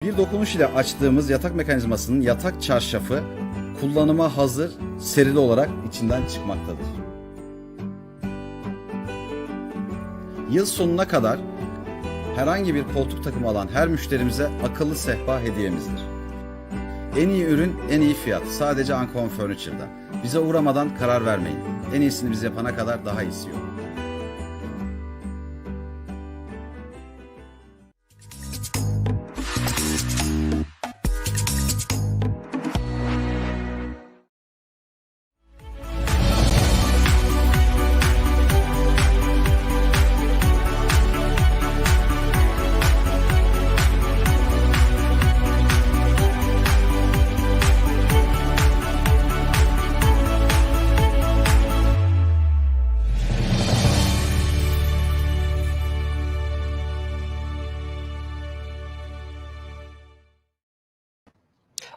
Bir dokunuş ile açtığımız yatak mekanizmasının yatak çarşafı kullanıma hazır serili olarak içinden çıkmaktadır. Yıl sonuna kadar herhangi bir koltuk takımı alan her müşterimize akıllı sehpa hediyemizdir. En iyi ürün, en iyi fiyat. Sadece Uncommon Furniture'da. Bize uğramadan karar vermeyin. En iyisini biz yapana kadar daha iyisi yok.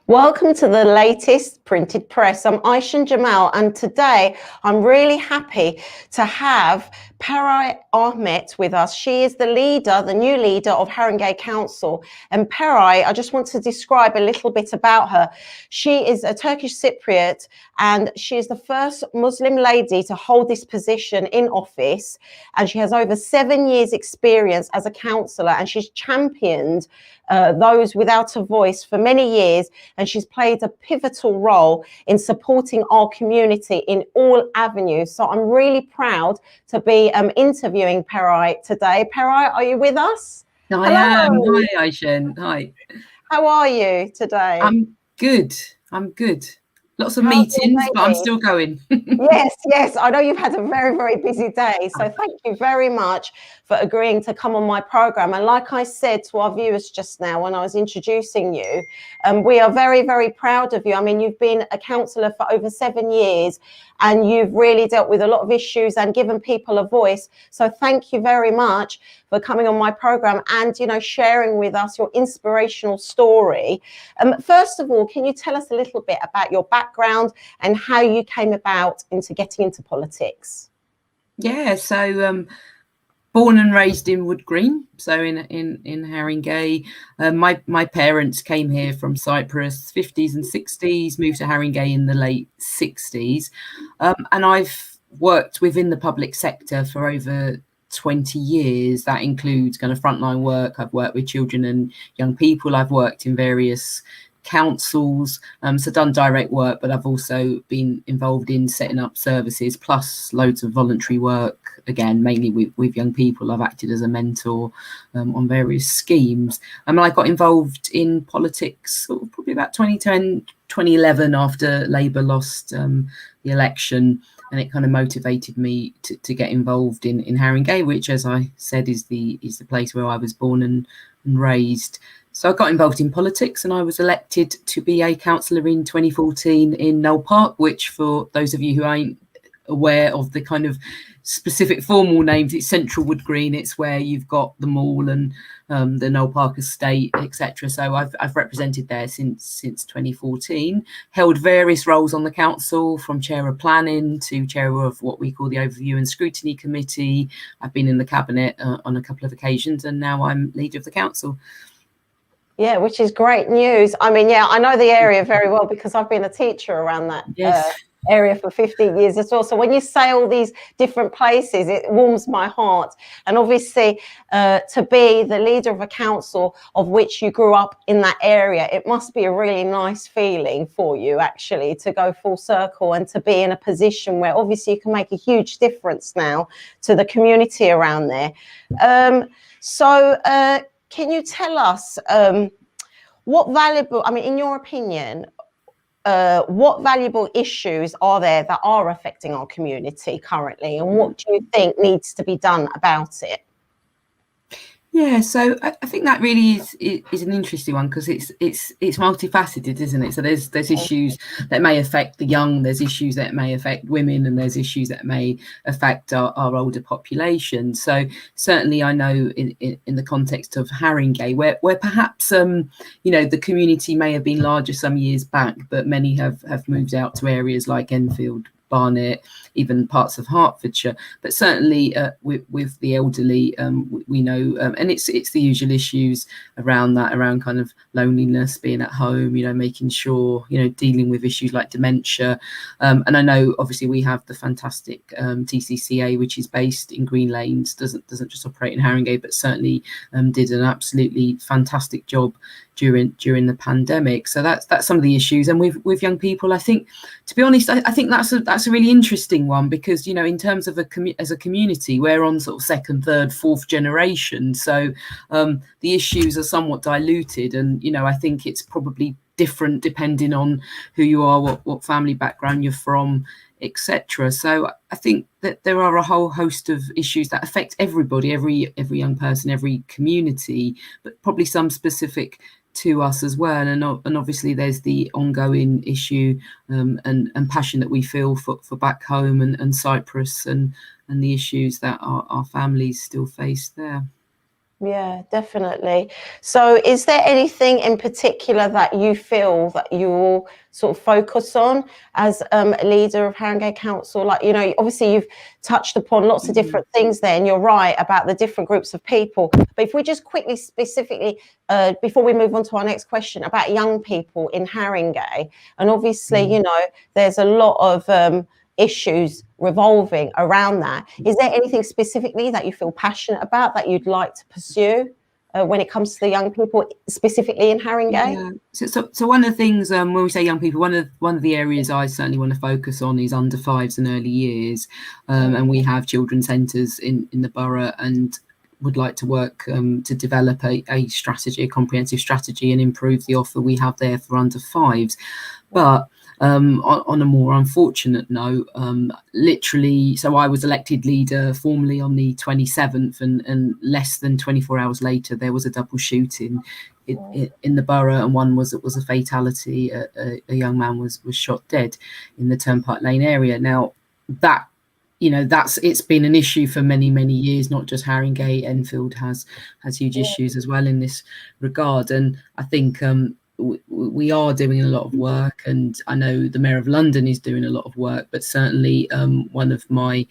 Welcome to the latest printed press. I'm Aysen Djemal, and today I'm really happy to have Peray Ahmet with us. She is the new leader of Haringey Council. And Peray, I just want to describe a little bit about her. She is a Turkish Cypriot, and she is the first Muslim lady to hold this position in office. And she has over 7 years experience as a councillor, and she's championed those without a voice for many years, and she's played a pivotal role in supporting our community in all avenues. So I'm really proud to be interviewing Peray today. Peray, are you with us? I am. Hi, Aysen. Hi. How are you today? I'm good. Lots of meetings, but I'm still going. Yes. I know you've had a very, very busy day. So thank you very much for agreeing to come on my program. And like I said to our viewers just now when I was introducing you, we are very, very proud of you. I mean, you've been a councillor for over 7 years, and you've really dealt with a lot of issues and given people a voice. So thank you very much for coming on my program and, sharing with us your inspirational story. First of all, can you tell us a little bit about your background and how you came about into getting into politics? Yeah, so born and raised in Wood Green, so in Haringey. My parents came here from Cyprus, 50s and 60s, moved to Haringey in the late 60s. And I've worked within the public sector for over 20 years. That includes kind of frontline work. I've worked with children and young people. I've worked in various councils, so done direct work, but I've also been involved in setting up services, plus loads of voluntary work, again mainly with young people. I've acted as a mentor on various schemes. I got involved in politics sort of probably about 2010 2011 after Labour lost the election, and it kind of motivated me to get involved in Haringey, which, as I said, is the place where I was born and raised. So I got involved in politics, and I was elected to be a councillor in 2014 in Knoll Park, which, for those of you who ain't aware of the kind of specific formal names, it's Central Wood Green. It's where you've got the mall and the Knoll Park estate, etc. So I've represented there since 2014, held various roles on the council, from chair of planning to chair of what we call the Overview and Scrutiny Committee. I've been in the cabinet on a couple of occasions, and now I'm leader of the council. Yeah, which is great news. I mean, I know the area very well because I've been a teacher around that area for 15 years as well. So when you say all these different places, it warms my heart. And obviously, to be the leader of a council of which you grew up in that area, it must be a really nice feeling for you, actually, to go full circle and to be in a position where obviously you can make a huge difference now to the community around there. Can you tell us what valuable, in your opinion, what valuable issues are there that are affecting our community currently, and what do you think needs to be done about it? Yeah, so I think that really is an interesting one, because it's multifaceted, isn't it? So there's issues that may affect the young, there's issues that may affect women, and there's issues that may affect our older population. So certainly I know in the context of Haringey, where perhaps the community may have been larger some years back, but many have moved out to areas like Enfield, Barnet, even parts of Hertfordshire. But certainly with the elderly, we know, and it's the usual issues around that, around kind of loneliness, being at home, making sure, dealing with issues like dementia. And I know obviously we have the fantastic TCCA, which is based in Green Lanes, doesn't just operate in Haringey, but certainly did an absolutely fantastic job during the pandemic. So that's some of the issues. And with young people, I think, to be honest, I think that's a really interesting one, because in terms of as a community, we're on sort of second, third, fourth generation, so the issues are somewhat diluted, and I think it's probably different depending on who you are, what family background you're from, etc. So I think that there are a whole host of issues that affect everybody, every young person, every community, but probably some specific to us as well. And obviously there's the ongoing issue and passion that we feel for back home and Cyprus, and the issues that our families still face there. Yeah, definitely. So is there anything in particular that you feel that you sort of focus on as a leader of Haringey Council? Like, obviously you've touched upon lots of different things there, and you're right about the different groups of people. But if we just quickly, specifically, before we move on to our next question, about young people in Haringey, and obviously, there's a lot of issues revolving around that. Is there anything specifically that you feel passionate about that you'd like to pursue when it comes to the young people, specifically in Haringey? Yeah. So one of the things, when we say young people, one of the areas I certainly want to focus on is under fives and early years, and we have children's centres in the borough, and would like to work to develop a strategy, a comprehensive strategy, and improve the offer we have there for under fives. But on a more unfortunate note, literally, so I was elected leader formally on the 27th, and less than 24 hours later, there was a double shooting in the borough, and one was a fatality. A young man was shot dead in the Turnpike Lane area. Now that, it's been an issue for many years, not just Haringey. Enfield has huge issues as well in this regard, and I think we are doing a lot of work, and I know the Mayor of London is doing a lot of work, but certainly one of my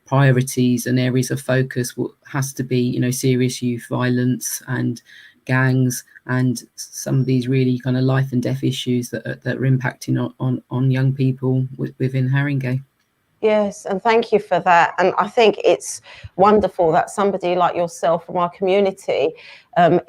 priorities and areas of focus has to be, serious youth violence and gangs, and some of these really kind of life and death issues that are impacting on young people within Haringey. Yes, and thank you for that. And I think it's wonderful that somebody like yourself from our community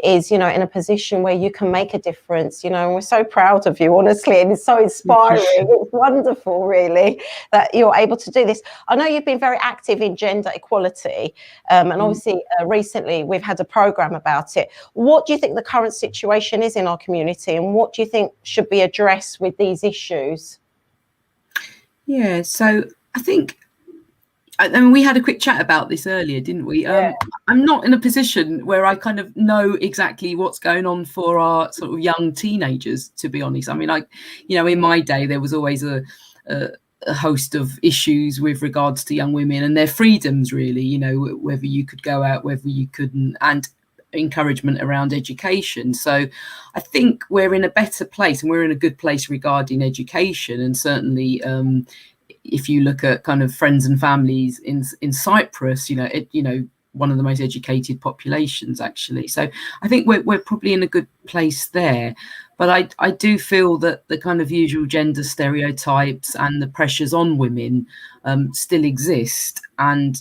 is, in a position where you can make a difference, and we're so proud of you, honestly, and it's so inspiring. It's wonderful, really, that you're able to do this. I know you've been very active in gender equality, and obviously recently we've had a programme about it. What do you think the current situation is in our community, and what do you think should be addressed with these issues? Yeah, so I think, we had a quick chat about this earlier, didn't we? Yeah. I'm not in a position where I kind of know exactly what's going on for our sort of young teenagers, to be honest. I mean, in my day, there was always a host of issues with regards to young women and their freedoms, really, whether you could go out, whether you couldn't, and encouragement around education. So I think we're in a better place, and we're in a good place regarding education, and certainly if you look at kind of friends and families in Cyprus, one of the most educated populations, actually. So I think we're probably in a good place there. But I do feel that the kind of usual gender stereotypes and the pressures on women still exist. And,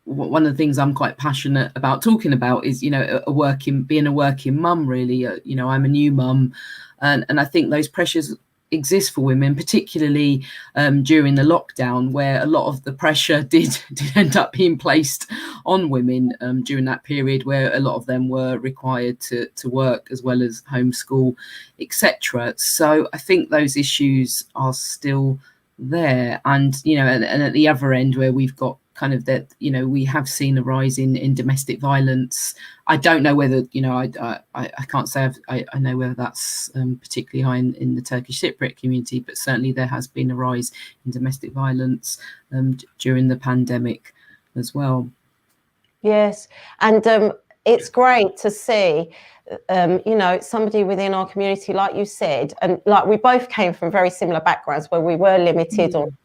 one of the things I'm quite passionate about talking about is, being a working mum, really. I'm a new mum, and I think those pressures exist for women, particularly during the lockdown, where a lot of the pressure did end up being placed on women during that period, where a lot of them were required to work as well as homeschool, etc. So I think those issues are still there, and and at the other end, where we've got kind of that, we have seen a rise in domestic violence. I don't know whether, I can't say I know whether that's particularly high in the Turkish Cypriot community, but certainly there has been a rise in domestic violence during the pandemic as well. Yes, and it's great to see you know, somebody within our community, like you said, and like we both came from very similar backgrounds where we were limited on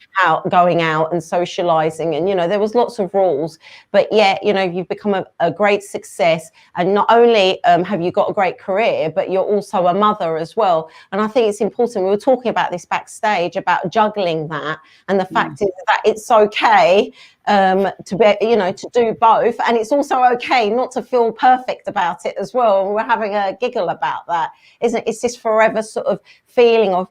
going out and socializing, and you know, there was lots of rules, but yet, you know, you've become a great success, and not only have you got a great career, but you're also a mother as well. And I think it's important, we were talking about this backstage about juggling that, and the fact is that it's okay to be, you know, to do both, and it's also okay not to feel perfect about it as well. We're having a giggle about that, isn't it? It's this forever sort of feeling of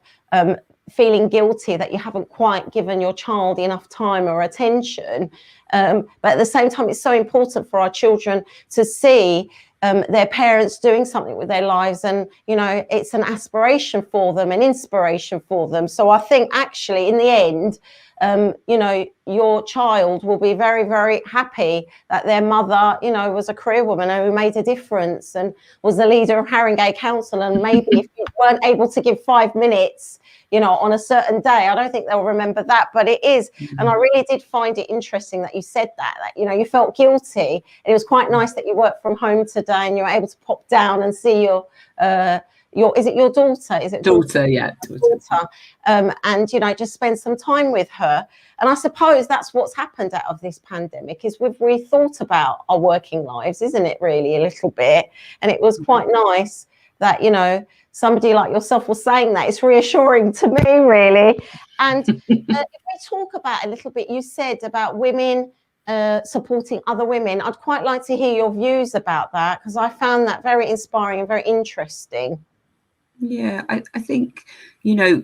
feeling guilty that you haven't quite given your child enough time or attention, but at the same time it's so important for our children to see their parents doing something with their lives, and you know, it's an aspiration for them, an inspiration for them. So I think actually in the end, you know, your child will be very, very happy that their mother, you know, was a career woman who made a difference and was the leader of Haringey Council. And maybe if you weren't able to give 5 minutes, you know, on a certain day, I don't think they'll remember that, but it is. And I really did find it interesting that you said that, you know, you felt guilty. And it was quite nice that you worked from home today and you were able to pop down and see your is it your daughter? Is it daughter? Yeah, daughter. And you know, just spend some time with her. And I suppose that's what's happened out of this pandemic, is we've rethought about our working lives, isn't it? Really, a little bit. And it was quite nice that, you know, somebody like yourself was saying that. It's reassuring to me, really. And if we talk about a little bit, you said about women supporting other women. I'd quite like to hear your views about that, because I found that very inspiring and very interesting. Yeah, I think, you know,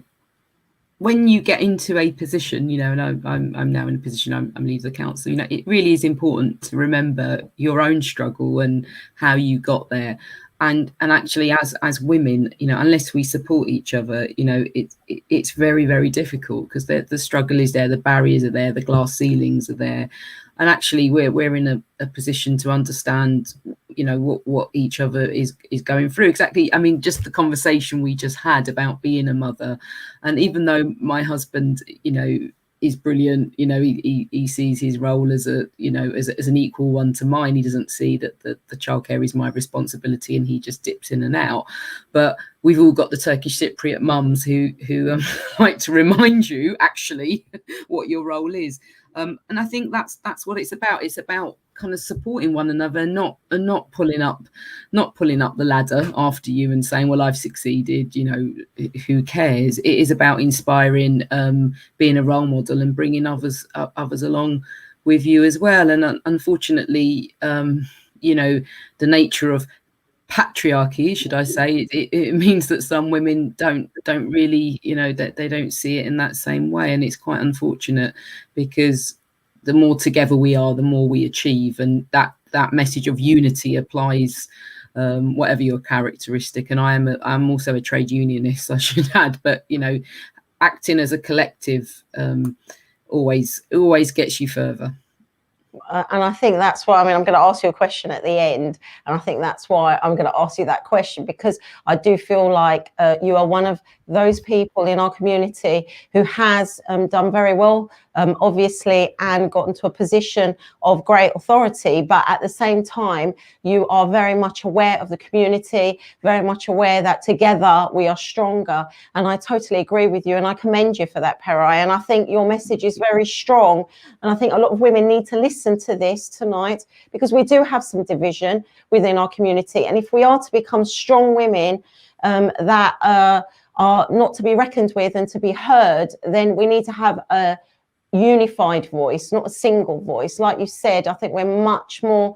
when you get into a position, you know, and I'm now in a position, I'm leader of the council, you know, it really is important to remember your own struggle and how you got there. And actually, as women, you know, unless we support each other, you know, it's very, very difficult, because the struggle is there, the barriers are there, the glass ceilings are there. And actually, we're in a position to understand, you know, what each other is going through. Exactly. I mean, just the conversation we just had about being a mother. And even though my husband, you know, is brilliant, you know, he sees his role as a, you know, as an equal one to mine. He doesn't see that the childcare is my responsibility, and he just dips in and out. But we've all got the Turkish Cypriot mums who like to remind you actually what your role is. And I think that's what it's about. It's about kind of supporting one another, and not pulling up the ladder after you and saying, well, I've succeeded, you know, who cares? It is about inspiring, being a role model, and bringing others along with you as well. And unfortunately, you know, the nature of patriarchy, should I say, it means that some women don't really, you know, that they don't see it in that same way. And it's quite unfortunate, because the more together we are, the more we achieve. And that message of unity applies, whatever your characteristic. And I'm also a trade unionist, I should add, but you know, acting as a collective always gets you further. And I think that's why, I mean, I'm going to ask you a question at the end, and I think that's why I'm going to ask you that question, because I do feel like you are one of those people in our community who has done very well, obviously, and gotten to a position of great authority. But at the same time, you are very much aware of the community, very much aware that together we are stronger. And I totally agree with you, and I commend you for that, Peray. And I think your message is very strong. And I think a lot of women need to listen to this tonight, because we do have some division within our community. And if we are to become strong women that are not to be reckoned with and to be heard, then we need to have a unified voice, not a single voice. Like you said, I think we're much more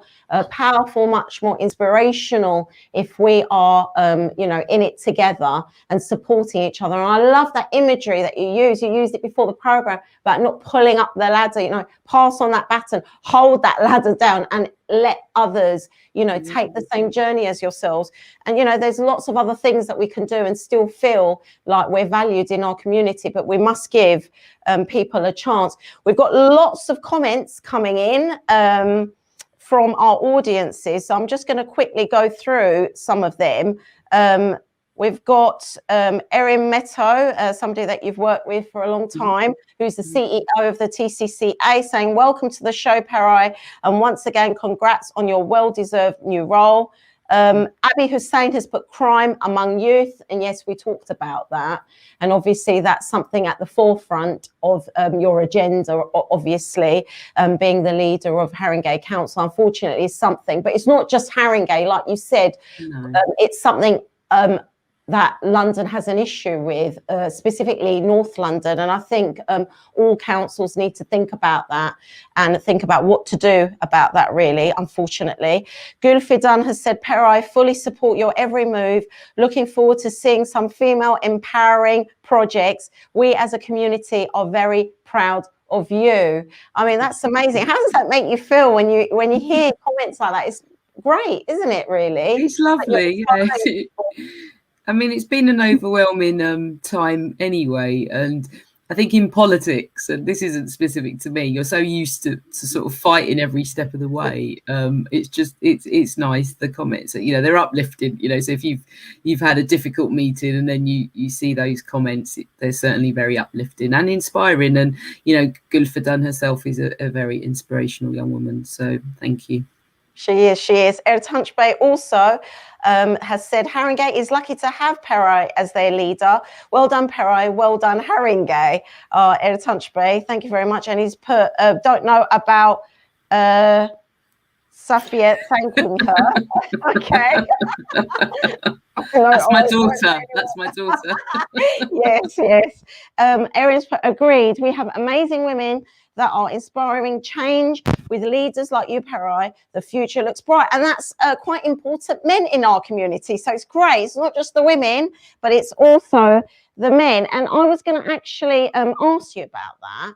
powerful, much more inspirational if we are, you know, in it together and supporting each other. And I love that imagery that you use. You used it before the program about not pulling up the ladder, you know, pass on that baton, hold that ladder down, and let others, you know, take the same journey as yourselves. And, you know, there's lots of other things that we can do and still feel like we're valued in our community, but we must give people a chance. We've got lots of comments coming in from our audiences, so I'm just going to quickly go through some of them. We've got Erin Meto, somebody that you've worked with for a long time, who's the CEO of the TCCA, saying, welcome to the show, Peray, and once again, congrats on your well-deserved new role. Abby Hussein has put crime among youth, and yes, we talked about that, and obviously that's something at the forefront of your agenda, obviously, being the leader of Haringey Council, unfortunately, is something, but it's not just Haringey, like you said. No. It's something that London has an issue with, specifically North London. And I think all councils need to think about that and think about what to do about that, really, unfortunately. Gul Fidan has said, Peray, fully support your every move. Looking forward to seeing some female empowering projects. We as a community are very proud of you. I mean, that's amazing. How does that make you feel when you hear comments like that? It's great, isn't it, really? It's lovely. I mean, it's been an overwhelming time anyway, and I think in politics, and this isn't specific to me, you're so used to sort of fighting every step of the way. It's nice, the comments, you know, they're uplifting, you know. So if you've had a difficult meeting and then you see those comments, they're certainly very uplifting and inspiring. And you know, Gul Fidan herself is a very inspirational young woman. So thank you. She is. Ertanç Bey also has said, Haringey is lucky to have Peray as their leader. Well done, Peray. Well done, Haringey. Ertanç Bey, thank you very much. And he's put, don't know about Safiye thanking her. Okay. That's my daughter. That's my daughter. Yes. Erin's put, agreed. We have amazing women that are inspiring change. With leaders like you, Peray, the future looks bright. And that's quite important, men in our community. So it's great. It's not just the women, but it's also the men. And I was going to actually ask you about that.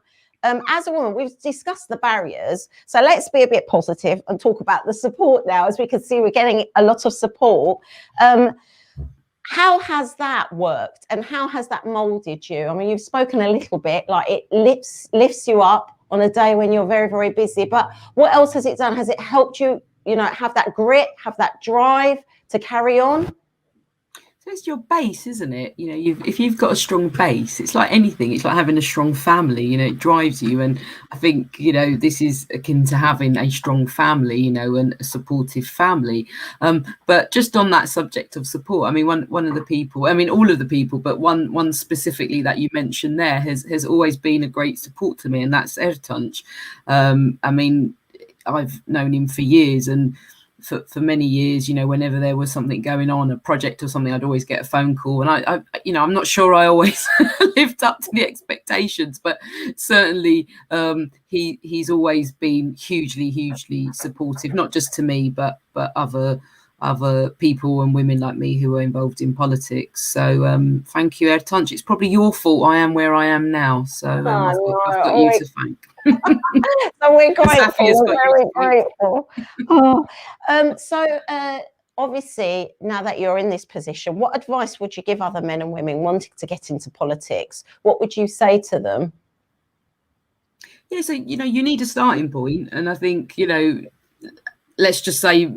As a woman, we've discussed the barriers. So let's be a bit positive and talk about the support now. As we can see, we're getting a lot of support. How has that worked and how has that molded you? I mean, you've spoken a little bit, like it lifts you up on a day when you're very, very busy. But what else has it done? Has it helped you, you know, have that grit, have that drive to carry on? So it's your base, isn't it? You know, if you've got a strong base, it's like anything. It's like having a strong family, you know, it drives you. And I think, you know, this is akin to having a strong family, you know, and a supportive family. But just on that subject of support, I mean, one of the people, I mean, all of the people, but one specifically that you mentioned there has always been a great support to me, and that's Ertanç. I mean, I've known him for years, and for many years, you know, whenever there was something going on, a project or something, I'd always get a phone call. And I you know, I'm not sure I always lived up to the expectations, but certainly he's always been hugely supportive, not just to me, but other people and women like me who are involved in politics. So thank you, Ertanç. It's probably your fault I am where I am now. So I've got you to thank. So we're grateful. We're very grateful. So obviously, now that you're in this position, what advice would you give other men and women wanting to get into politics? What would you say to them? Yeah, so, you know, you need a starting point. And I think, you know, let's just say,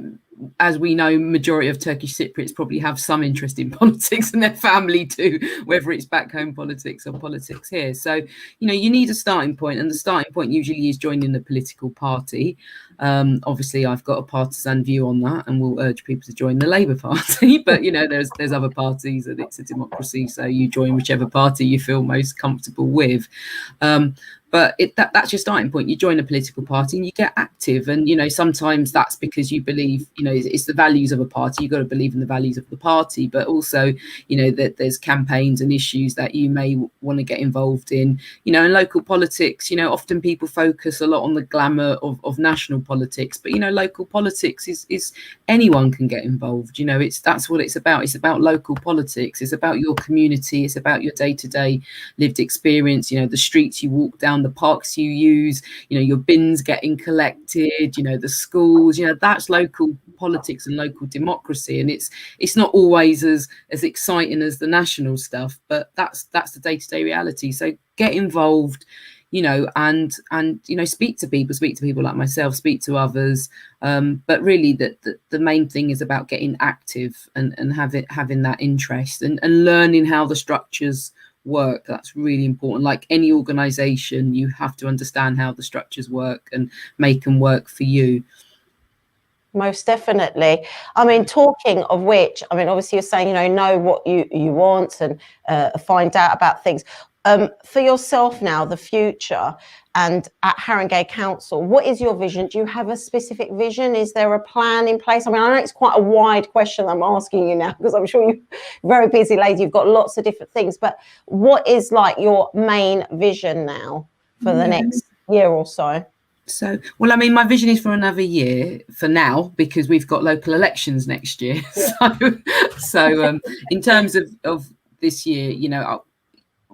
as we know, majority of Turkish Cypriots probably have some interest in politics and their family too, whether it's back home politics or politics here. So, you know, you need a starting point, and the starting point usually is joining a political party. Obviously, I've got a partisan view on that, and will urge people to join the Labour Party. But you know, there's other parties, and it's a democracy, so you join whichever party you feel most comfortable with. But that's your starting point. You join a political party and you get active. And, you know, sometimes that's because you believe, you know, it's the values of a party. You've got to believe in the values of the party. But also, you know, that there's campaigns and issues that you may want to get involved in. You know, in local politics, you know, often people focus a lot on the glamour of national politics. But, you know, local politics is anyone can get involved. You know, that's what it's about. It's about local politics. It's about your community. It's about your day-to-day lived experience. You know, the streets you walk down, the parks you use, you know, your bins getting collected, you know, the schools, you know, that's local politics and local democracy. And it's not always as exciting as the national stuff, but that's the day-to-day reality. So get involved, you know, and you know, speak to people like myself, speak to others, but really the main thing is about getting active and having that interest and learning how the structures work. That's really important. Like any organization, you have to understand how the structures work and make them work for you. Most definitely. I mean, talking of which, I mean, obviously you're saying, know what you want and find out about things. For yourself now, the future, and at Haringey Council, what is your vision? Do you have a specific vision? Is there a plan in place? I mean, I know it's quite a wide question I'm asking you now, because I'm sure you're a very busy lady. You've got lots of different things, but what is like your main vision now for the next year or so? So, well, I mean, my vision is for another year for now, because we've got local elections next year. So in terms of this year,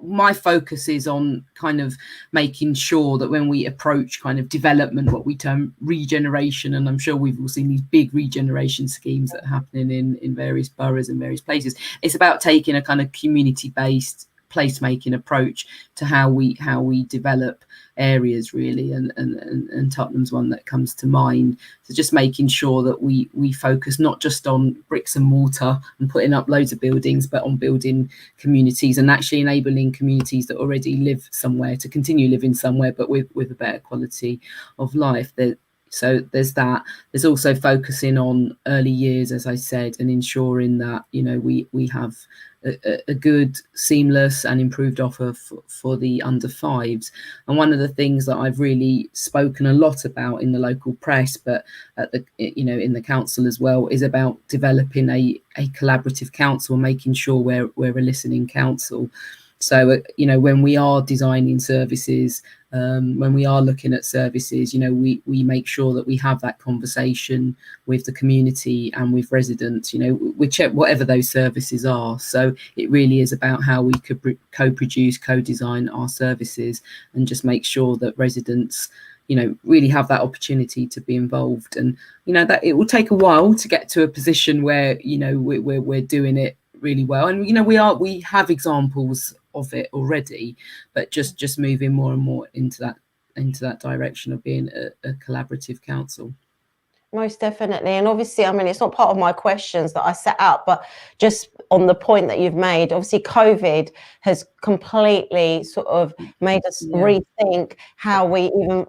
my focus is on kind of making sure that when we approach kind of development, what we term regeneration, and I'm sure we've all seen these big regeneration schemes that are happening in various boroughs and various places. It's about taking a kind of community-based placemaking approach to how we develop areas, really, and Tottenham's one that comes to mind. So just making sure that we focus not just on bricks and mortar and putting up loads of buildings, but on building communities and actually enabling communities that already live somewhere to continue living somewhere, but with a better quality of life. So there's that. There's also focusing on early years, as I said, and ensuring that we have a good, seamless and improved offer for the under fives. And one of the things that I've really spoken a lot about in the local press, but at the in the council as well, is about developing a collaborative council, making sure we're a listening council. So when we are designing services, when we are looking at services, we make sure that we have that conversation with the community and with residents, whatever those services are. So it really is about how we could co-produce, co-design our services, and just make sure that residents really have that opportunity to be involved. And that it will take a while to get to a position where we're doing it really well, and we have examples of it already, but just moving more and more into that direction of being a collaborative council. Most definitely. And obviously, I mean, it's not part of my questions that I set out, but just on the point that you've made, obviously COVID has completely sort of made us rethink how we even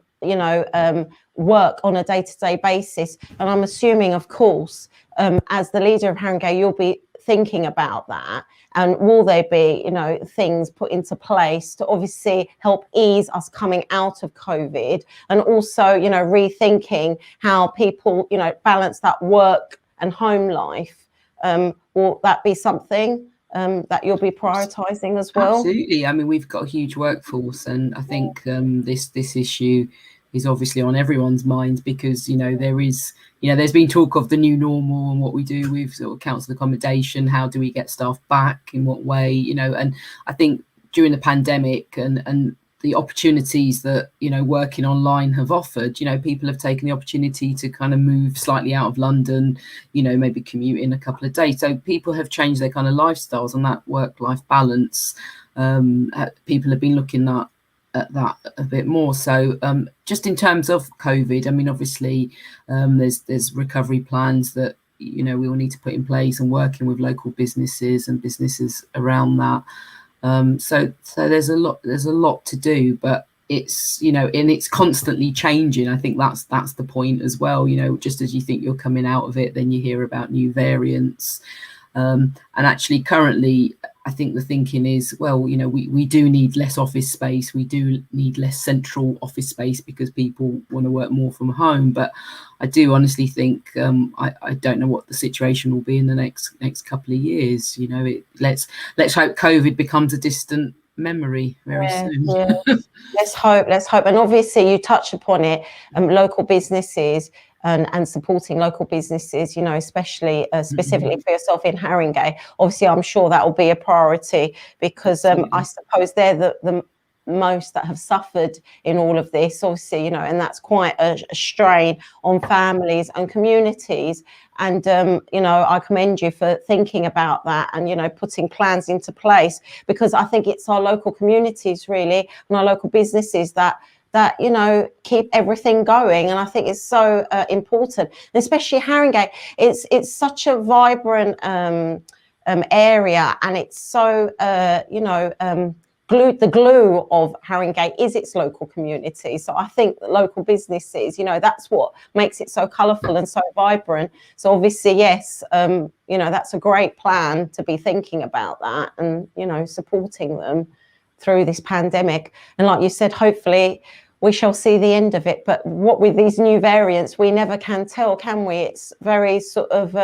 work on a day-to-day basis. And I'm assuming, of course, as the leader of Haringey, you'll be thinking about that. And will there be, things put into place to obviously help ease us coming out of COVID, and also, rethinking how people, balance that work and home life? Will that be something that you'll be prioritising as well? Absolutely. I mean, we've got a huge workforce, and I think this issue is obviously on everyone's minds, because there's been talk of the new normal and what we do with sort of council accommodation. How do we get staff back, in what way? And I think during the pandemic and the opportunities that working online have offered, people have taken the opportunity to kind of move slightly out of London, maybe commute in a couple of days. So people have changed their kind of lifestyles, and that work-life balance, people have been looking at that a bit more. So just in terms of COVID, I mean, obviously there's recovery plans that we will need to put in place, and working with local businesses and businesses around that. So there's a lot to do, but it's and it's constantly changing. I think that's the point as well. Just as you think you're coming out of it, then you hear about new variants. And actually currently, I think the thinking is, well, we do need less office space. We do need less central office space, because people want to work more from home. But I do honestly think, I don't know what the situation will be in the next couple of years. Let's hope COVID becomes a distant memory very soon. Yeah. Let's hope. And obviously you touch upon it, local businesses and supporting local businesses, especially specifically for yourself in Haringey. Obviously, I'm sure that will be a priority, because I suppose they're the most that have suffered in all of this, obviously, and that's quite a strain on families and communities. And, I commend you for thinking about that and, putting plans into place, because I think it's our local communities, really, and our local businesses that keep everything going. And I think it's so important, and especially Haringey. It's such a vibrant area, and it's so the glue of Haringey is its local community. So I think that local businesses, you know, that's what makes it so colourful and so vibrant. So obviously, yes, you know, that's a great plan to be thinking about that and, you know, supporting them through this pandemic. And like you said, hopefully we shall see the end of it. But what with these new variants, we never can tell, can we? It's very sort of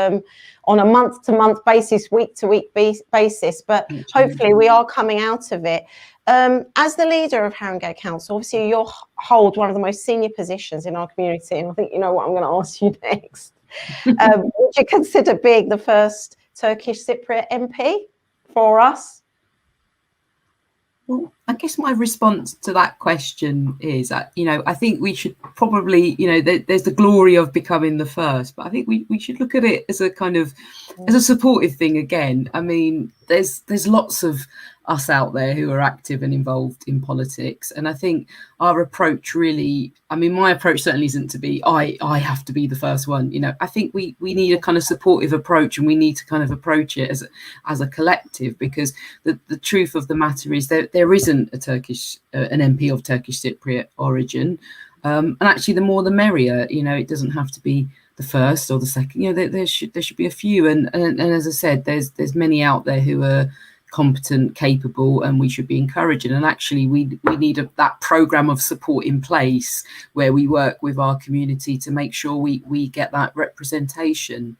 on a month-to-month basis, week-to-week basis. But hopefully we are coming out of it. As the leader of Haringey Council, obviously you hold one of the most senior positions in our community. And I think you know what I'm going to ask you next. Would you consider being the first Turkish Cypriot MP for us? Well, I guess my response to that question is that, you know, I think we should probably, you know, there's the glory of becoming the first, but I think we should look at it as a kind of, as a supportive thing again. I mean, there's lots of us out there who are active and involved in politics. And I think our approach really, I mean, my approach certainly isn't to be, I have to be the first one. You know, I think we need a kind of supportive approach, and we need to kind of approach it as a collective, because the truth of the matter is that there isn't a Turkish, an MP of Turkish Cypriot origin. And actually, the more the merrier. You know, it doesn't have to be the first or the second. You know, there should be a few. And as I said, there's many out there who are competent, capable, and we should be encouraging. And actually we need that program of support in place where we work with our community to make sure we get that representation.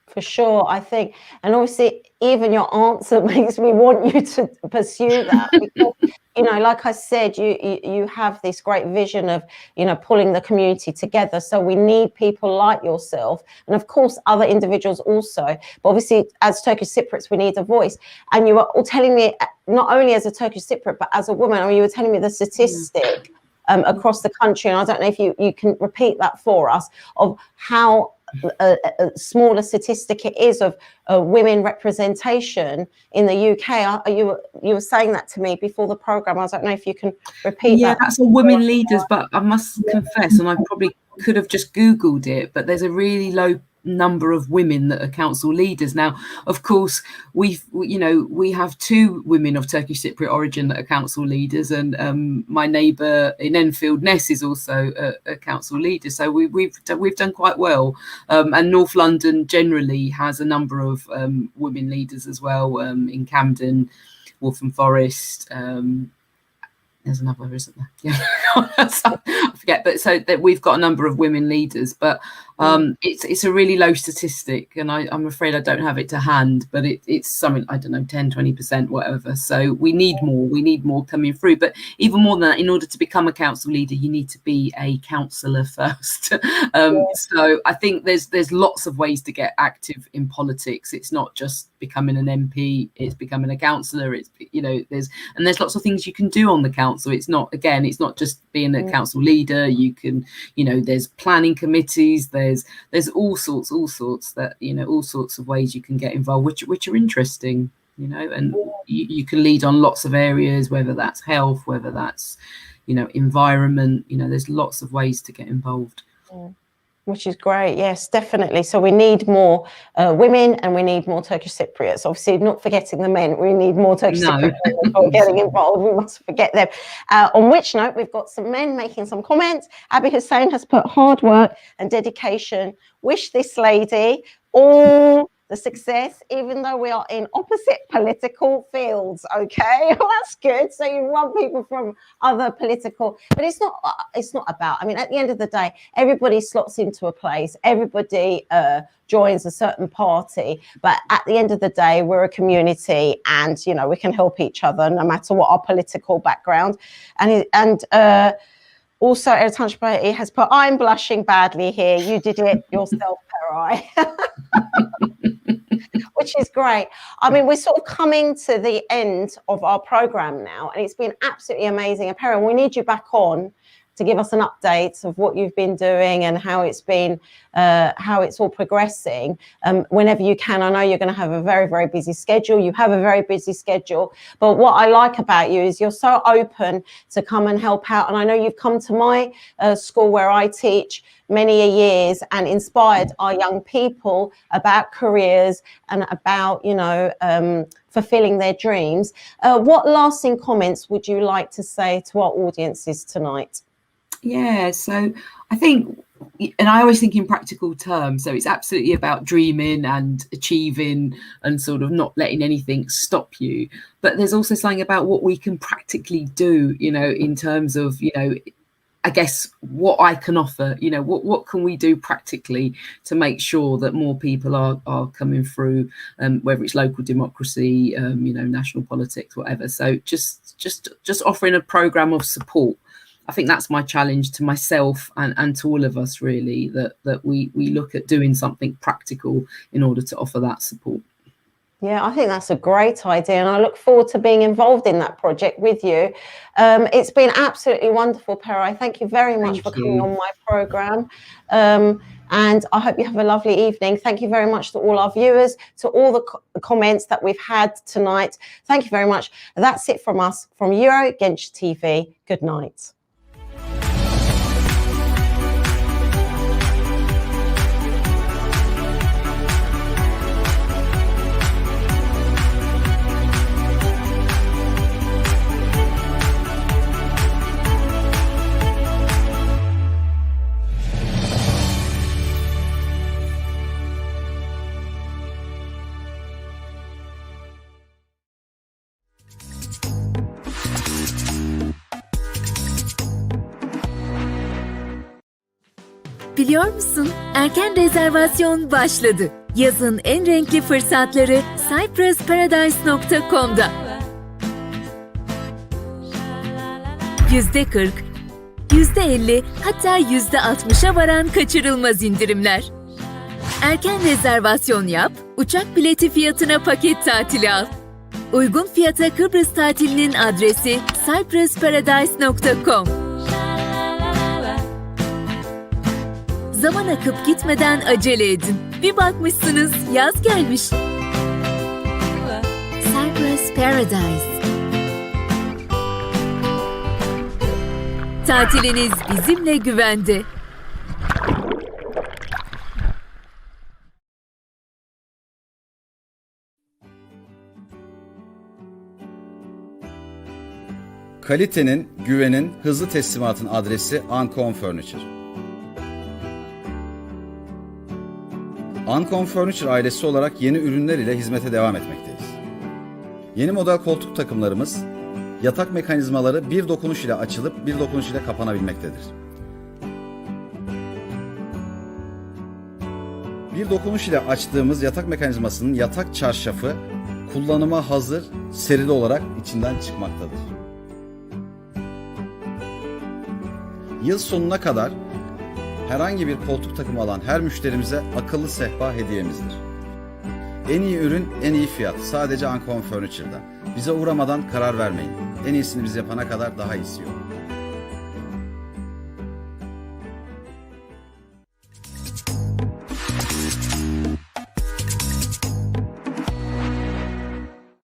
For sure, I think, and obviously even your answer makes me want you to pursue that, because you know, like I said, you have this great vision of, you know, pulling the community together. So we need people like yourself, and of course other individuals also, but obviously as Turkish Cypriots we need a voice. And you were all telling me, not only as a Turkish Cypriot but as a woman, I mean, you were telling me the statistic across the country, and I don't know if you can repeat that for us, of how a smaller statistic it is of women representation in the UK. You were saying that to me before the programme. I don't know if you can repeat that. Yeah, that's all women leaders, but I must confess, and I probably could have just Googled it, but there's a really low number of women that are council leaders. Now, of course, we have 2 women of Turkish Cypriot origin that are council leaders, and my neighbour in Enfield, Ness, is also a council leader. So we've done quite well, and North London generally has a number of women leaders as well. In Camden, Waltham Forest. There's another, isn't there? Yeah, I forget. But so that we've got a number of women leaders, but it's a really low statistic, and I'm afraid I don't have it to hand, but it's something, I don't know, 10-20%, whatever. So we need more coming through. But even more than that, in order to become a council leader, you need to be a councillor first. So I think there's lots of ways to get active in politics. It's not just becoming an MP, it's becoming a councillor. It's, you know, there's lots of things you can do on the council. It's not just being a council leader. You can, you know, there's planning committees, there's all sorts that, you know, all sorts of ways you can get involved, which are interesting, you know, and you can lead on lots of areas, whether that's health, whether that's, you know, environment. You know, there's lots of ways to get involved. Which is great. Yes, definitely. So we need more women, and we need more Turkish Cypriots. Obviously, not forgetting the men. We need more Turkish Cypriots before getting involved. We must forget them. On which note, we've got some men making some comments. Abby Hussein has put hard work and dedication. Wish this lady all the success, even though we are in opposite political fields. Okay, well, that's good. So you want people from other political, but it's not about, I mean, at the end of the day, everybody slots into a place, everybody joins a certain party, but at the end of the day, we're a community, and, you know, we can help each other no matter what our political background. And also, Ertanç Bey has put, I'm blushing badly here. You did it yourself, Peray. Which is great. I mean, we're sort of coming to the end of our program now, and it's been absolutely amazing. And Peray, we need you back on to give us an update of what you've been doing and how it's been, how it's all progressing. Whenever you can, I know you're going to have a very, very busy schedule. You have a very busy schedule, but what I like about you is you're so open to come and help out. And I know you've come to my school where I teach many years and inspired our young people about careers and about, you know, fulfilling their dreams. What lasting comments would you like to say to our audiences tonight? Yeah, so I think, and I always think in practical terms, so it's absolutely about dreaming and achieving and sort of not letting anything stop you. But there's also something about what we can practically do, you know, in terms of, you know, I guess what I can offer, you know, what can we do practically to make sure that more people are coming through, whether it's local democracy, you know, national politics, whatever. So just offering a programme of support. I think that's my challenge to myself and to all of us, really, that we look at doing something practical in order to offer that support. Yeah, I think that's a great idea, and I look forward to being involved in that project with you. It's been absolutely wonderful, Peray. Thank you very much for coming on my programme. And I hope you have a lovely evening. Thank you very much to all our viewers, to all the comments that we've had tonight. Thank you very much. That's it from us, from Euro Genç TV. Good night. Biliyor musun? Erken rezervasyon başladı. Yazın en renkli fırsatları cyprusparadise.com'da. %40, %50 hatta %60'a varan kaçırılmaz indirimler. Erken rezervasyon yap, uçak bileti fiyatına paket tatili al. Uygun fiyata Kıbrıs tatilinin adresi cyprusparadise.com. Zaman akıp gitmeden acele edin. Bir bakmışsınız yaz gelmiş. Cyprus Paradise. Tatiliniz bizimle güvende. Kalitenin, güvenin, hızlı teslimatın adresi Ancon Furniture. Ancon Furniture ailesi olarak yeni ürünler ile hizmete devam etmekteyiz. Yeni model koltuk takımlarımız, yatak mekanizmaları bir dokunuş ile açılıp bir dokunuş ile kapanabilmektedir. Bir dokunuş ile açtığımız yatak mekanizmasının yatak çarşafı kullanıma hazır, serili olarak içinden çıkmaktadır. Yıl sonuna kadar herhangi bir koltuk takımı alan her müşterimize akıllı sehpa hediyemizdir. En iyi ürün, en iyi fiyat. Sadece Ancon Furniture'da. Bize uğramadan karar vermeyin. En iyisini biz yapana kadar daha iyisi yok.